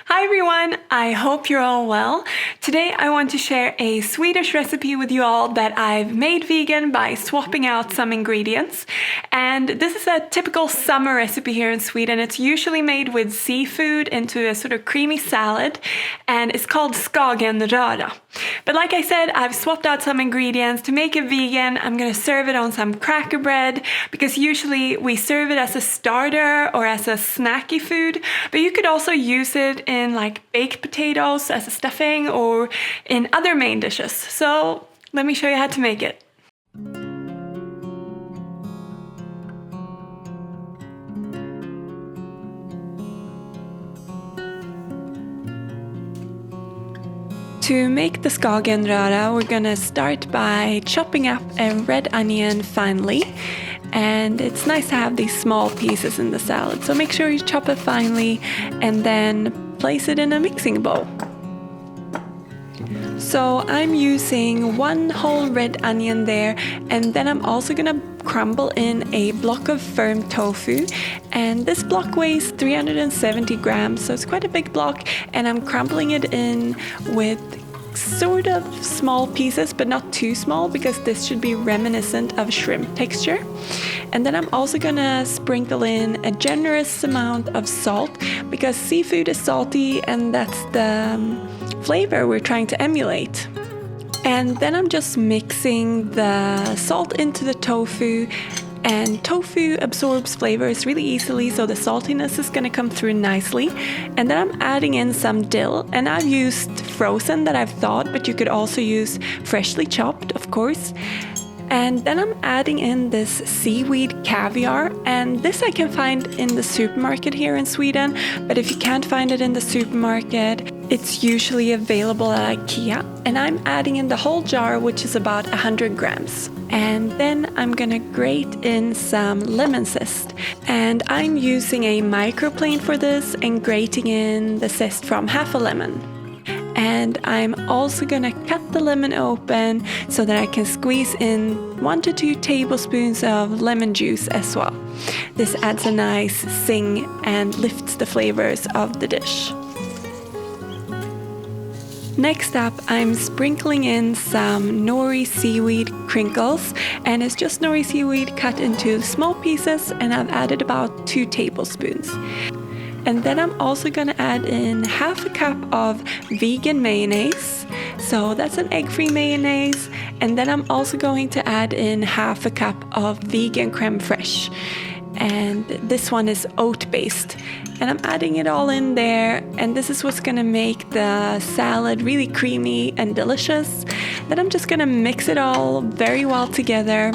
Hi everyone, I hope you're all well. Today I want to share a Swedish recipe with you all that I've made vegan by swapping out some ingredients. And this is a typical summer recipe here in Sweden. It's usually made with seafood into a sort of creamy salad, and it's called Skagenröra. But like I said, I've swapped out some ingredients to make it vegan. I'm gonna serve it on some cracker bread because usually we serve it as a starter or as a snacky food, but you could also use it in like baked potatoes as a stuffing or in other main dishes. So let me show you how to make it. To make the Skagenröra, we're gonna start by chopping up a red onion finely. And it's nice to have these small pieces in the salad, so make sure you chop it finely and then place it in a mixing bowl. So I'm using one whole red onion there, and then I'm also gonna crumble in a block of firm tofu, and this block weighs 370 grams, so it's quite a big block, and I'm crumbling it in with sort of small pieces, but not too small because this should be reminiscent of shrimp texture. And then I'm also gonna sprinkle in a generous amount of salt because seafood is salty and that's the flavor we're trying to emulate. And then I'm just mixing the salt into the tofu, and tofu absorbs flavors really easily, so the saltiness is gonna come through nicely. And then I'm adding in some dill, and I've used frozen that I've thawed, but you could also use freshly chopped, of course. And then I'm adding in this seaweed caviar, and this I can find in the supermarket here in Sweden, but if you can't find it in the supermarket, it's usually available at IKEA. And I'm adding in the whole jar, which is about 100 grams. And then I'm gonna grate in some lemon zest. And I'm using a microplane for this and grating in the zest from half a lemon. And I'm also gonna cut the lemon open so that I can squeeze in 1 to 2 tablespoons of lemon juice as well. This adds a nice zing and lifts the flavors of the dish. Next up, I'm sprinkling in some nori seaweed crinkles, and it's just nori seaweed cut into small pieces, and I've added about 2 tablespoons. And then I'm also gonna add in half a cup of vegan mayonnaise. So that's an egg-free mayonnaise. And then I'm also going to add in half a cup of vegan creme fraiche. And this one is oat-based. And I'm adding it all in there. And this is what's gonna make the salad really creamy and delicious. Then I'm just gonna mix it all very well together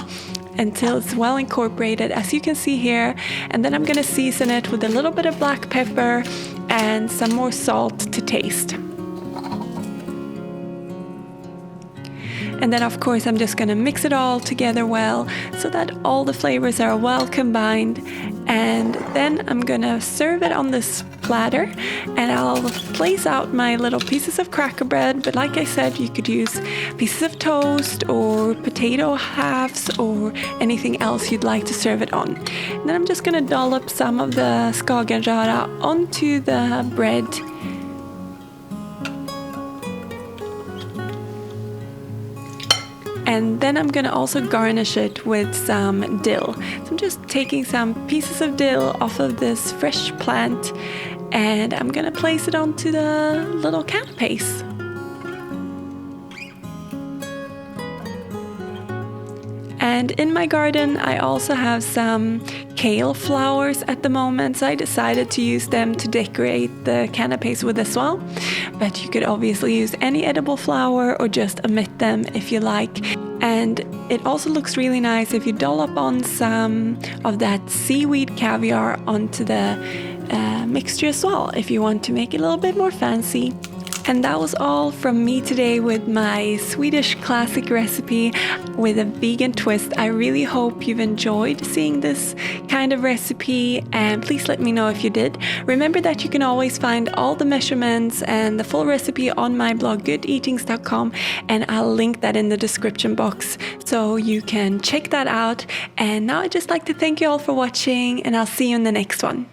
until it's well incorporated, as you can see here. And then I'm gonna season it with a little bit of black pepper and some more salt to taste. And then of course I'm just gonna mix it all together well so that all the flavors are well combined. And then I'm gonna serve it on this platter, and I'll place out my little pieces of cracker bread, but like I said, you could use pieces of toast or potato halves or anything else you'd like to serve it on. And then I'm just gonna dollop some of the Skagenröra onto the bread. And then I'm gonna also garnish it with some dill. So I'm just taking some pieces of dill off of this fresh plant, and I'm gonna place it onto the little canapes. And in my garden, I also have some kale flowers at the moment, so I decided to use them to decorate the canapes with as well. But you could obviously use any edible flower or just omit them if you like. And it also looks really nice if you dollop on some of that seaweed caviar onto the mixture as well, if you want to make it a little bit more fancy. And that was all from me today with my Swedish classic recipe with a vegan twist. I really hope you've enjoyed seeing this kind of recipe, and please let me know if you did. Remember that you can always find all the measurements and the full recipe on my blog goodeatings.com, and I'll link that in the description box so you can check that out. And now I'd just like to thank you all for watching, and I'll see you in the next one.